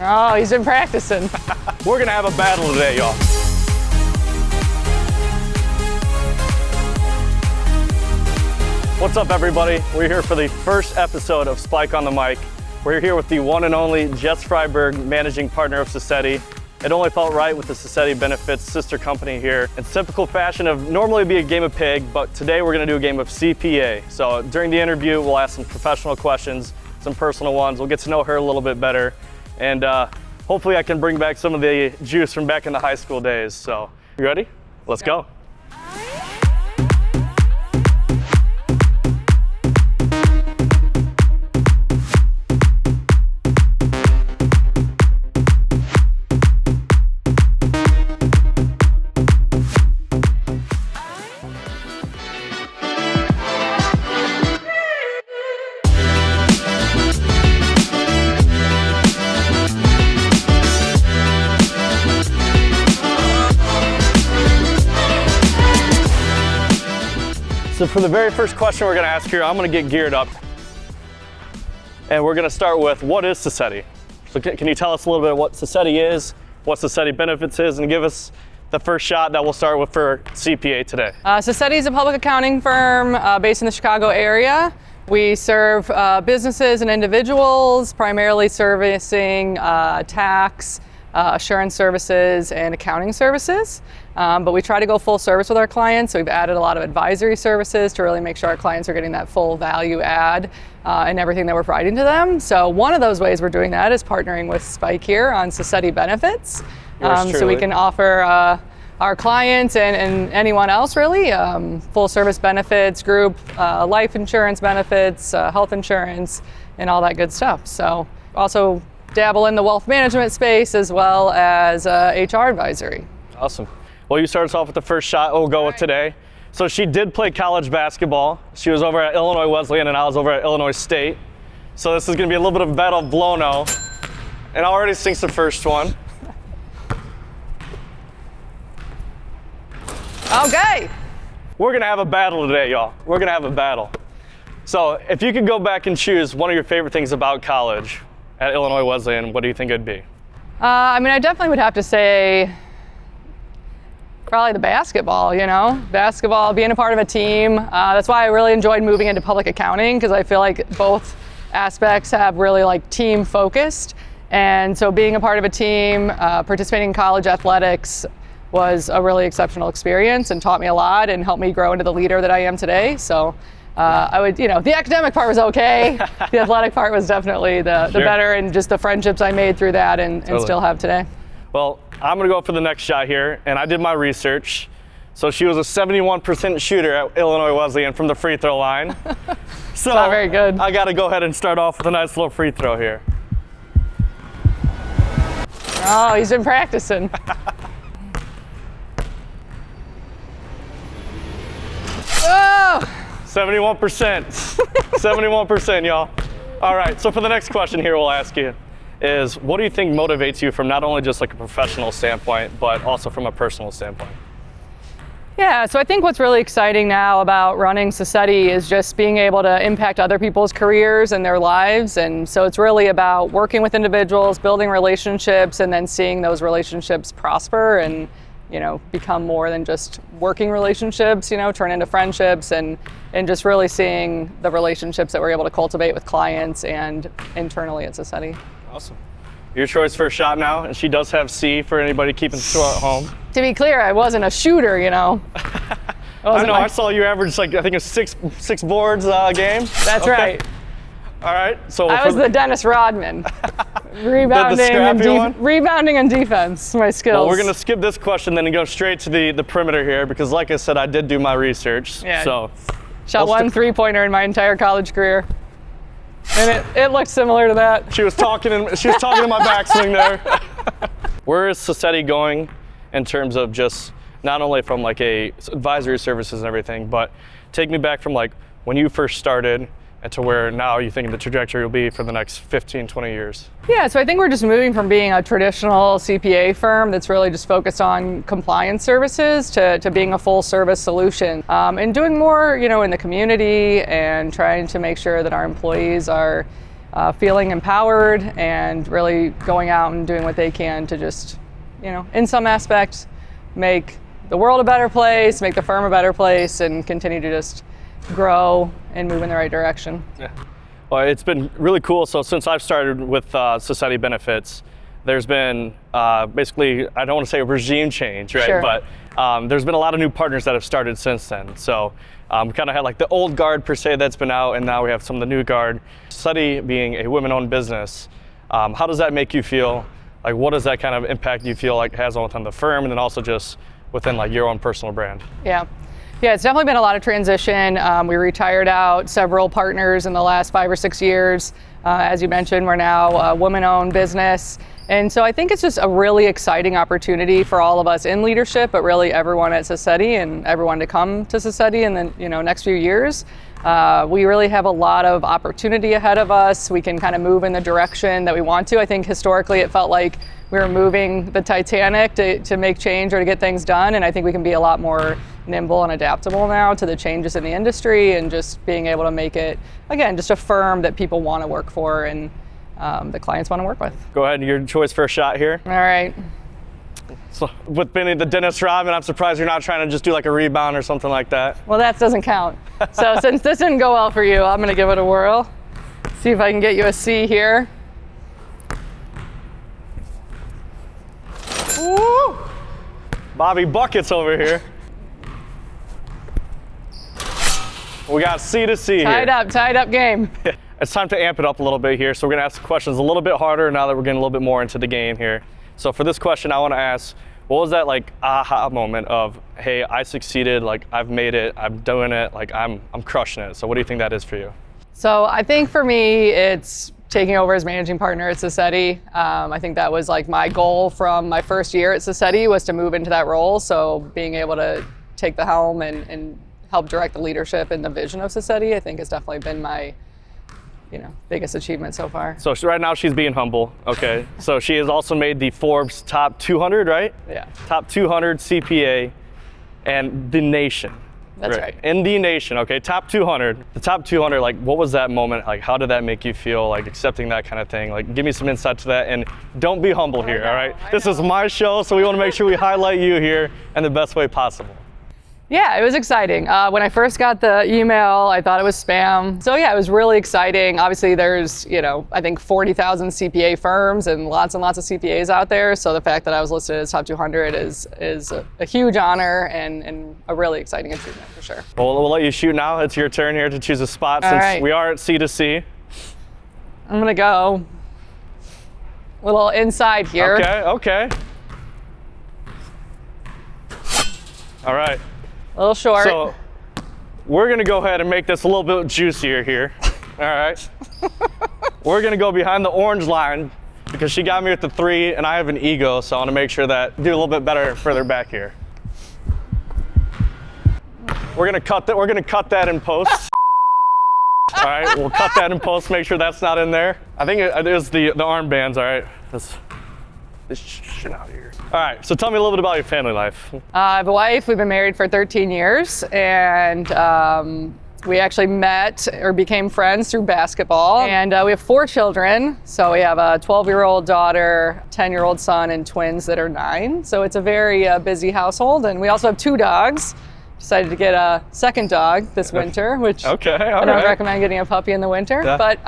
Oh, he's been practicing. We're gonna have a battle today, y'all. What's up, everybody? We're here for the first episode of Spike on the Mic. We're here with the one and only Jessica Freiburg, managing partner of Sassetti. It only felt right with the Sassetti Benefits sister company here. In typical fashion of normally be a game of pig, but today we're gonna do a game of CPA. So during the interview, we'll ask some professional questions, some personal ones. We'll get to know her a little bit better. And hopefully I can bring back some of the juice from back in the high school days. So, you ready? Let's go. So for the very first question we're gonna ask here, I'm gonna get geared up. And we're gonna start with, what is Sassetti? So can you tell us a little bit of what Sassetti is, what Sassetti Benefits is, and give us the first shot that we'll start with for CPA today? Sassetti is a public accounting firm based in the Chicago area. We serve businesses and individuals, primarily servicing tax, assurance services, and accounting services. But we try to go full service with our clients, so we've added a lot of advisory services to really make sure our clients are getting that full value add in everything that we're providing to them. So one of those ways we're doing that is partnering with Spike here on Sassetti Benefits. So we can offer our clients and anyone else really full service benefits, group life insurance benefits, health insurance, and all that good stuff. So also dabble in the wealth management space as well as HR advisory. Awesome. Well, you start us off with the first shot we'll go with today. So she did play college basketball. She was over at Illinois Wesleyan and I was over at Illinois State. So this is gonna be a little bit of a battle of blow-no. And I already sinks the first one. Okay. We're gonna have a battle today, y'all. We're gonna have a battle. So if you could go back and choose one of your favorite things about college at Illinois Wesleyan, what do you think it'd be? I mean, I definitely would have to say probably the basketball, basketball, being a part of a team. That's why I really enjoyed moving into public accounting, because I feel like both aspects have really like team focused. And so being a part of a team, participating in college athletics was a really exceptional experience and taught me a lot and helped me grow into the leader that I am today. So I would, the academic part was okay. The athletic part was definitely the better, and just the friendships I made through that and still have today. Well, I'm gonna go for the next shot here, and I did my research. So she was a 71% shooter at Illinois Wesleyan from the free throw line. So not very good. I gotta go ahead and start off with a nice little free throw here. Oh, he's been practicing. Oh! 71%. 71%, y'all. All right, so for the next question here we'll ask you is, what do you think motivates you from not only just like a professional standpoint, but also from a personal standpoint? Yeah, so I think what's really exciting now about running Sassetti is just being able to impact other people's careers and their lives. And so it's really about working with individuals, building relationships, and then seeing those relationships prosper and become more than just working relationships, turn into friendships, and just really seeing the relationships that we're able to cultivate with clients and internally at Sassetti. Awesome. Your choice for a shot now, and she does have C for anybody keeping score at home. To be clear, I wasn't a shooter, I know, I saw you average I think it's six boards a game. That's right. All right. So I was the Dennis Rodman. Rebounding and defense, my skills. Well, we're gonna skip this question then and go straight to the perimeter here, because like I said, I did do my research. Yeah. So shot one three-pointer in my entire college career. And it looked similar to that. She was talking in my backswing there. Where is Sassetti going in terms of just not only from like a advisory services and everything, but take me back from like when you first started and to where now you think the trajectory will be for the next 15, 20 years? Yeah, so I think we're just moving from being a traditional CPA firm that's really just focused on compliance services to being a full service solution, and doing more, in the community and trying to make sure that our employees are feeling empowered and really going out and doing what they can to just, in some aspects, make the world a better place, make the firm a better place, and continue to just grow and move in the right direction. Yeah. Well, it's been really cool. So since I've started with Sassetti Benefits, there's been basically, I don't want to say a regime change, right? Sure. But there's been a lot of new partners that have started since then. So we kind of had like the old guard per se that's been out, and now we have some of the new guard. Sassetti being a women-owned business, how does that make you feel? Like, what does that kind of impact you feel like it has on the firm, and then also just within like your own personal brand? Yeah, it's definitely been a lot of transition. We retired out several partners in the last 5 or 6 years. As you mentioned, we're now a women-owned business. And so I think it's just a really exciting opportunity for all of us in leadership, but really everyone at Sassetti and everyone to come to Sassetti in the next few years. We really have a lot of opportunity ahead of us. We can kind of move in the direction that we want to. I think historically it felt like we were moving the Titanic to make change or to get things done, and I think we can be a lot more nimble and adaptable now to the changes in the industry and just being able to make it, again, just a firm that people want to work for and the clients want to work with. Go ahead, your choice for a shot here. All right. So with being the Dennis Rodman, I'm surprised you're not trying to just do like a rebound or something like that. Well, that doesn't count. So since this didn't go well for you, I'm going to give it a whirl. See if I can get you a C here. Woo! Bobby Buckets over here. We got C to C here. Tied up game. It's time to amp it up a little bit here. So we're gonna ask the questions a little bit harder now that we're getting a little bit more into the game here. So for this question, I wanna ask, what was that like aha moment of, hey, I succeeded, like I've made it, I'm doing it, like I'm crushing it. So what do you think that is for you? So I think for me, it's taking over as managing partner at Sassetti. I think that was like my goal from my first year at Sassetti, was to move into that role. So being able to take the helm and help direct the leadership and the vision of Sassetti, I think has definitely been my biggest achievement so far. So right now she's being humble, okay. So she has also made the Forbes top 200, right? Yeah. Top 200 CPA and the nation. That's right. In the nation, okay, top 200. The top 200, like what was that moment? Like how did that make you feel, like accepting that kind of thing? Like give me some insight to that, and don't be humble here, all right? This is my show, so we want to make sure we highlight you here in the best way possible. Yeah, it was exciting. When I first got the email, I thought it was spam. So yeah, it was really exciting. Obviously there's, I think 40,000 CPA firms and lots of CPAs out there. So the fact that I was listed as top 200 is a huge honor and a really exciting achievement for sure. Well, we'll let you shoot now. It's your turn here to choose a spot. Since right. We are at C to C. I'm gonna go a little inside here. Okay. All right. A little short. So we're gonna go ahead and make this a little bit juicier here. All right. We're gonna go behind the orange line because she got me with the 3 and I have an ego, so I wanna make sure that do a little bit better further back here. We're gonna cut that in post. All right, we'll cut that in post, make sure that's not in there. I think it is the armbands, all right? This shit out here. All right, so tell me a little bit about your family life. I have a wife. We've been married for 13 years, and we actually met or became friends through basketball. And we have 4 children. So we have a 12-year-old daughter, 10-year-old son, and twins that are 9. So it's a very busy household. And we also have 2 dogs. Decided to get a second dog this winter, which I don't recommend getting a puppy in the winter. Yeah. But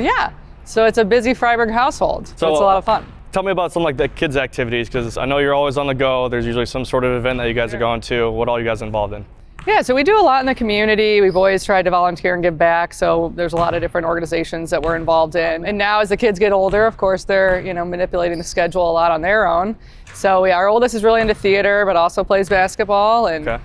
yeah, so it's a busy Freiburg household. So it's a lot of fun. Tell me about some like the kids' activities, because I know you're always on the go. There's usually some sort of event that you guys are going to. What all you guys involved in? Yeah, so we do a lot in the community. We've always tried to volunteer and give back. So there's a lot of different organizations that we're involved in. And now as the kids get older, of course, they're manipulating the schedule a lot on their own. So our oldest is really into theater, but also plays basketball. And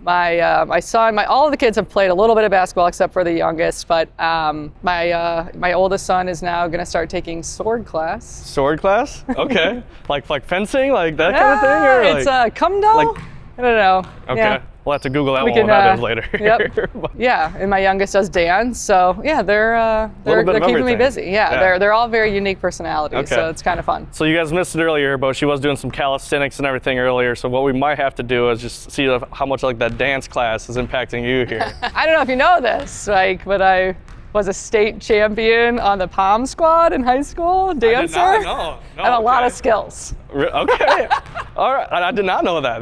my son, all of the kids have played a little bit of basketball except for the youngest, but my oldest son is now going to start taking sword class. Sword class? Okay. like fencing, like that kind of thing? Or it's Kumdo? I don't know. Okay. Yeah. We'll have to Google that what that is later. Yep. Yeah, and my youngest does dance, so yeah, they're keeping me busy. Yeah, they're all very unique personalities, so it's kind of fun. So you guys missed it earlier, but she was doing some calisthenics and everything earlier. So what we might have to do is just see how much like that dance class is impacting you here. I don't know if you know this, but I was a state champion on the pom squad in high school, dancer. I did not know. No, I have a lot of skills. Okay. All right. I did not know that.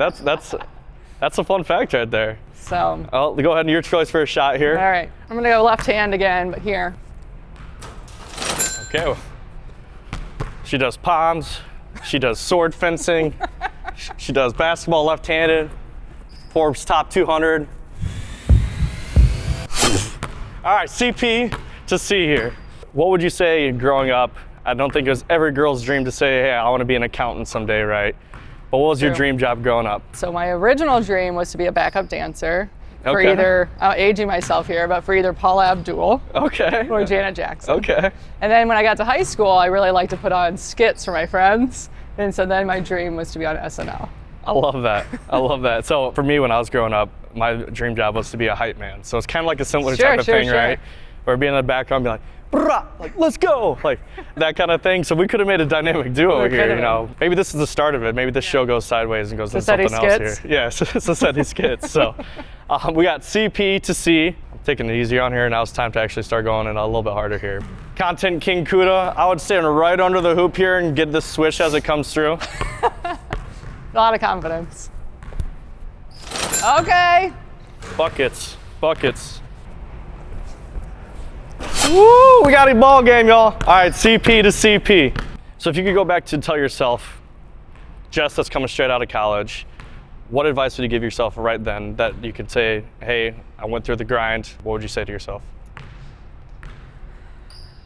That's a fun fact right there. So. I'll go ahead and your choice for a shot here. All right. I'm gonna go left hand again, but here. Okay. She does palms. She does sword fencing. She does basketball left-handed. Forbes top 200. All right, CP to C here. What would you say growing up? I don't think it was every girl's dream to say, hey, I want to be an accountant someday, right? But what was your dream job growing up? So my original dream was to be a backup dancer for Okay. either, aging myself here, but for either Paula Abdul Okay. or Janet Jackson. Okay. And then when I got to high school, I really liked to put on skits for my friends. And so then my dream was to be on SNL. I love that. I love that. So for me, when I was growing up, my dream job was to be a hype man. So it's kind of like a similar type of thing, right? Where being in the background, be like, brah, like, let's go, like that kind of thing. So we could have made a dynamic duo here, you know. Maybe this is the start of it. Maybe this show goes sideways and goes into something else here. Yeah, Sassetti skits. So we got CP to C. I'm taking it easy on here. Now it's time to actually start going in a little bit harder here. Content King Kuda. I would stand right under the hoop here and get this swish as it comes through. A lot of confidence. Okay. Buckets, buckets. Woo, we got a ball game, y'all. All right, CP to CP. So if you could go back to tell yourself, Jess that's coming straight out of college, what advice would you give yourself right then that you could say, hey, I went through the grind? What would you say to yourself?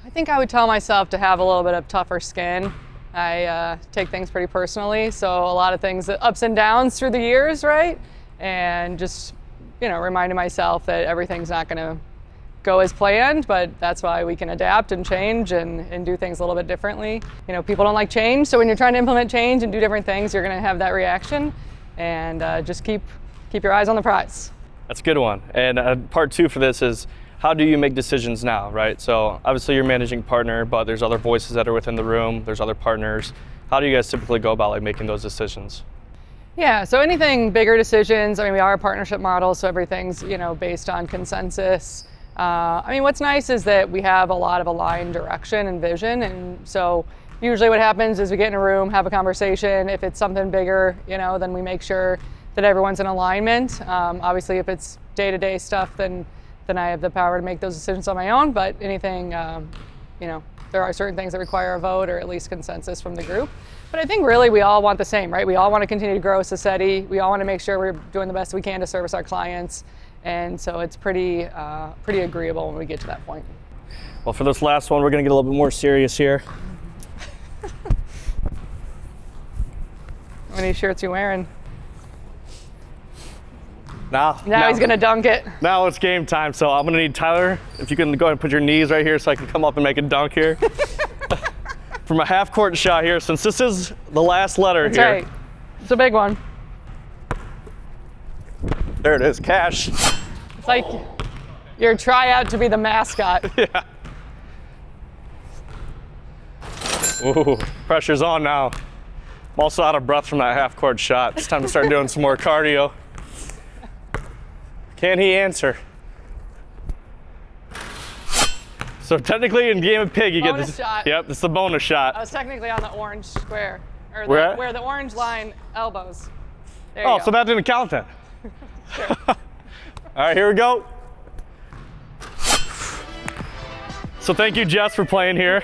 I think I would tell myself to have a little bit of tougher skin. I take things pretty personally, so a lot of things, ups and downs through the years, right? And just, you know, reminding myself that everything's not going to go as planned, but that's why we can adapt and change and do things a little bit differently. You know, people don't like change, so when you're trying to implement change and do different things, you're going to have that reaction, and just keep your eyes on the prize. That's a good one. And part two for this is, how do you make decisions now, right? So obviously you're managing partner, but there's other voices that are within the room, there's other partners. How do you guys typically go about like making those decisions? Yeah, so anything bigger decisions, I mean, we are a partnership model, so everything's, you know, based on consensus. I mean, what's nice is that we have a lot of aligned direction and vision, and so usually what happens is we get in a room, have a conversation. If it's something bigger, you know, then we make sure that everyone's in alignment. Obviously, if it's day-to-day stuff, then I have the power to make those decisions on my own, but anything, you know, there are certain things that require a vote or at least consensus from the group. But I think really we all want the same, right? We all want to continue to grow Sassetti. We all want to make sure we're doing the best we can to service our clients. And so it's pretty agreeable when we get to that point. Well, for this last one, we're going to get a little bit more serious here. How many shirts you wearing? Now he's going to dunk it. Now it's game time, so I'm going to need Tyler, if you can go ahead and put your knees right here so I can come up and make a dunk here. From a half-court shot here, since this is the last letter That's here. right. It's a big one. There it is, cash. It's like your tryout to be the mascot. Yeah. Ooh, pressure's on now. I'm also out of breath from that half-court shot. It's time to start doing some more cardio. Can he answer? So technically in Game of Pig, you Bonus get this. shot. Yep, it's the bonus shot. I was technically on the orange square, or Where? where the orange line elbows. There you Oh, go. so that didn't count then. All right, here we go. So thank you, Jess, for playing here.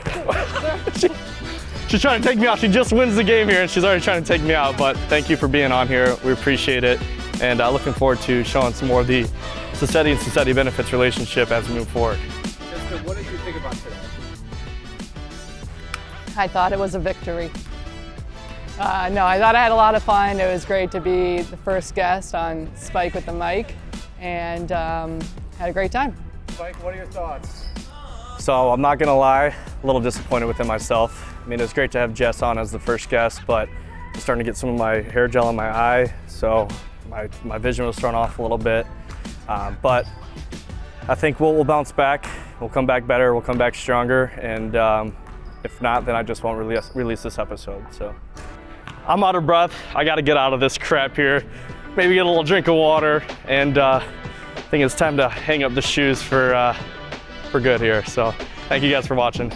She's trying to take me out. She just wins the game here, and she's already trying to take me out. But thank you for being on here. We appreciate it. And looking forward to showing some more of the Sassetti and Sassetti benefits relationship as we move forward. Jessica, what did you think about today? I thought it was a victory. No, I thought I had a lot of fun. It was great to be the first guest on Spike with the Mic, and had a great time. Spike, what are your thoughts? So I'm not gonna lie, a little disappointed within myself. I mean, it was great to have Jess on as the first guest, but I'm starting to get some of my hair gel in my eye, so my vision was thrown off a little bit. But I think we'll bounce back. We'll come back better. We'll come back stronger. And if not, then I just won't release this episode. So I'm out of breath. I got to get out of this crap here. Maybe get a little drink of water. And I think it's time to hang up the shoes for for good here. So thank you guys for watching.